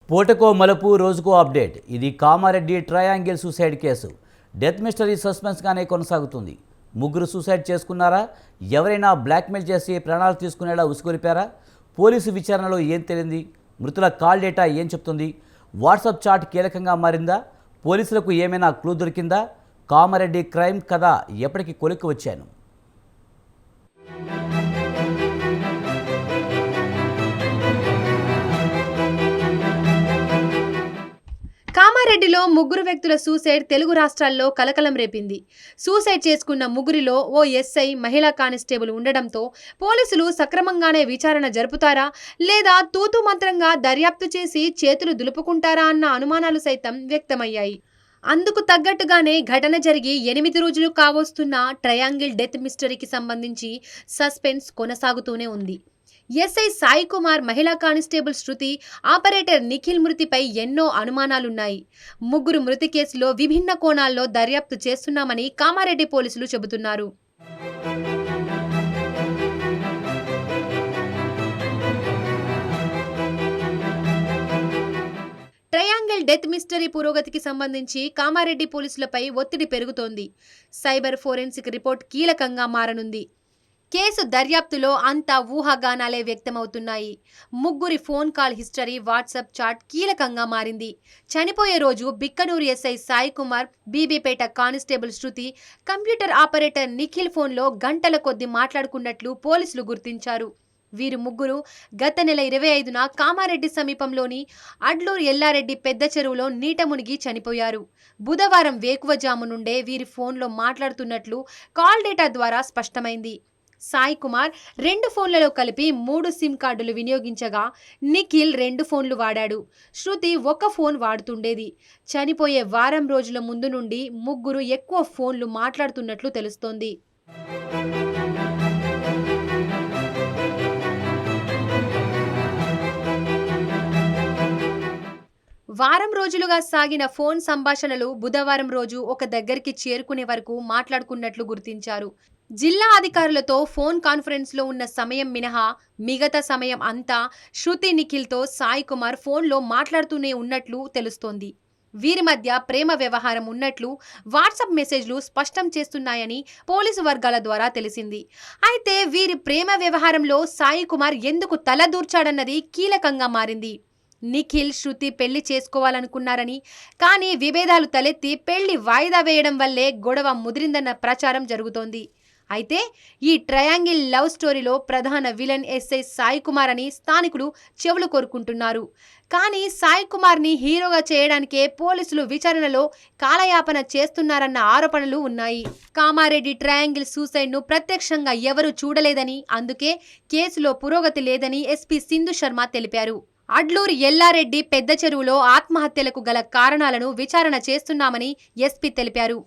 పూటకో మలుపు రోజుకో అప్డేట్. ఇది Kamareddy triangle suicide case. Death mystery సస్పెన్స్గానే కొనసాగుతుంది. ముగ్గురు సూసైడ్ చేసుకున్నారా? ఎవరైనా బ్లాక్మెయిల్ చేసి ప్రాణాలు తీసుకునేలా ఉసుగొలిపారా? పోలీసు విచారణలో ఏం తేలింది? మృతుల కాల్ డేటా ఏం చెప్తుంది? వాట్సాప్ చాట్ కీలకంగా మారిందా? పోలీసులకు ఏమైనా క్లూ దొరికిందా? కామారెడ్డి క్రైమ్ కథ ఎప్పటికీ కొలిక్కి వచ్చాను. కామారెడ్డిలో ముగ్గురు వ్యక్తుల సూసైడ్ తెలుగు రాష్ట్రాల్లో కలకలం రేపింది. సూసైడ్ చేసుకున్న ముగ్గురిలో ఓ ఎస్ఐ, మహిళా కానిస్టేబుల్ ఉండడంతో పోలీసులు సక్రమంగానే విచారణ జరుపుతారా లేదా తూతు మంత్రంగా దర్యాప్తు చేసి చేతులు దులుపుకుంటారా అన్న అనుమానాలు సైతం వ్యక్తమయ్యాయి. అందుకు తగ్గట్టుగానే ఘటన జరిగి 8 రోజులు కావస్తున్న ట్రయాంగిల్ డెత్ మిస్టరీకి సంబంధించి సస్పెన్స్ కొనసాగుతూనే ఉంది. ఎస్ఐ సాయి కుమార్, మహిళా కానిస్టేబుల్ శృతి, ఆపరేటర్ నిఖిల్ మృతిపై ఎన్నో అనుమానాలున్నాయి. ముగ్గురు మృతి కేసులో విభిన్న కోణాల్లో దర్యాప్తు చేస్తున్నామని కామారెడ్డి పోలీసులు చెబుతున్నారు. ట్రయాంగిల్ డెత్ మిస్టరీ పురోగతికి సంబంధించి కామారెడ్డి పోలీసులపై ఒత్తిడి పెరుగుతోంది. సైబర్ ఫోరెన్సిక్ రిపోర్ట్ కీలకంగా మారనుంది. కేసు దర్యాప్తులో అంతా ఊహాగానాలే వ్యక్తమవుతున్నాయి. ముగ్గురి phone call history, WhatsApp chat కీలకంగా మారింది. చనిపోయే రోజు Bikkanur SI Sai Kumar, Bibipet constable Shruti, computer operator Nikhil ఫోన్లో గంటల కొద్దీ మాట్లాడుకున్నట్లు పోలీసులు గుర్తించారు. వీరు ముగ్గురు గత నెల 25న కామారెడ్డి సమీపంలోని అడ్లూరు ఎల్లారెడ్డి పెద్ద చెరువులో నీట మునిగి చనిపోయారు. బుధవారం వేకువజాము నుండే వీరి ఫోన్లో మాట్లాడుతున్నట్లు కాల్ డేటా ద్వారా స్పష్టమైంది. సాయి కుమార్ 2 ఫోన్లలో కలిపి 3 సిమ్ కార్డులు వినియోగించగా నిఖిల్ 2 ఫోన్లు వాడాడు. శృతి 1 ఫోన్ వాడుతుండేది. చనిపోయే వారం రోజుల ముందు నుండి ముగ్గురు ఎక్కువ ఫోన్లు మాట్లాడుతున్నట్లు తెలుస్తోంది. వారం రోజులుగా సాగిన ఫోన్ సంభాషణలు బుధవారం రోజు ఒక దగ్గరికి చేరుకునే వరకు మాట్లాడుకున్నట్లు గుర్తించారు. జిల్లా అధికారులతో ఫోన్ కాన్ఫరెన్స్లో ఉన్న సమయం మినహా మిగతా సమయం అంతా శృతి, నిఖిల్తో సాయి కుమార్ ఫోన్లో మాట్లాడుతూనే ఉన్నట్లు తెలుస్తోంది. వీరి మధ్య ప్రేమ వ్యవహారం ఉన్నట్లు వాట్సాప్ మెసేజ్లు స్పష్టం చేస్తున్నాయని పోలీసు వర్గాల ద్వారా తెలిసింది. అయితే వీరి ప్రేమ వ్యవహారంలో సాయి కుమార్ ఎందుకు తలదూర్చాడన్నది కీలకంగా మారింది. నిఖిల్, శృతి పెళ్లి చేసుకోవాలనుకున్నారని, కానీ విభేదాలు తలెత్తి పెళ్లి వాయిదా వేయడం వల్లే గొడవ ముదిరిందన్న ప్రచారం జరుగుతోంది. అయితే ఈ ట్రయాంగిల్ లవ్ స్టోరీలో ప్రధాన విలన్ ఎస్ఐ సాయి కుమార్ అని స్థానికులు చెవులు కోరుకుంటున్నారు. కానీ సాయి కుమార్ని హీరోగా చేయడానికే పోలీసులు విచారణలో కాలయాపన చేస్తున్నారన్న ఆరోపణలు ఉన్నాయి. కామారెడ్డి ట్రయాంగిల్ సూసైడ్ను ప్రత్యక్షంగా ఎవరూ చూడలేదని, అందుకే కేసులో పురోగతి లేదని ఎస్పీ సింధు శర్మ తెలిపారు. అడ్లూరు ఎల్లారెడ్డి పెద్ద చెరువులో ఆత్మహత్యలకు గల కారణాలను విచారణ చేస్తున్నామని ఎస్పీ తెలిపారు.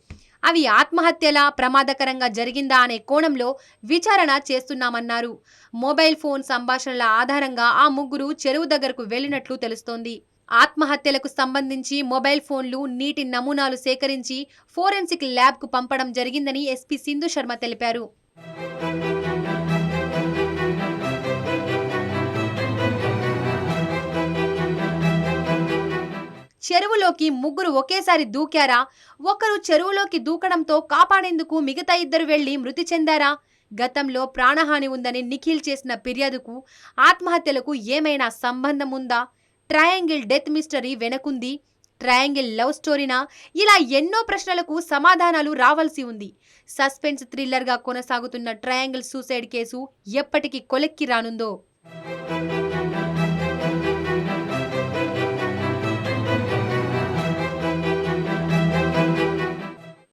అవి ఆత్మహత్యలా, ప్రమాదకరంగా జరిగిందా అనే కోణంలో విచారణ చేస్తున్నామన్నారు. మొబైల్ ఫోన్ సంభాషణల ఆధారంగా ఆ ముగ్గురు చెరువు దగ్గరకు వెళ్లినట్లు తెలుస్తోంది. ఆత్మహత్యలకు సంబంధించి మొబైల్ ఫోన్లు, నీటి నమూనాలు సేకరించి ఫోరెన్సిక్ ల్యాబ్కు పంపడం జరిగిందని ఎస్పీ సింధు శర్మ తెలిపారు. చెరువులోకి ముగ్గురు ఒకేసారి దూకారా? ఒకరు చెరువులోకి దూకడంతో కాపాడేందుకు మిగతా 2 వెళ్లి మృతి చెందారా? గతంలో ప్రాణహాని ఉందని నిఖిల్ చేసిన ఫిర్యాదుకు ఆత్మహత్యలకు ఏమైనా సంబంధం ఉందా? ట్రయాంగిల్ డెత్ మిస్టరీ వెనకుంది ట్రయాంగిల్ లవ్ స్టోరీనా? ఇలా ఎన్నో ప్రశ్నలకు సమాధానాలు రావాల్సి ఉంది. సస్పెన్స్ థ్రిల్లర్గా కొనసాగుతున్న ట్రయాంగిల్ సూసైడ్ కేసు ఎప్పటికీ కొలెక్కి రానుందో.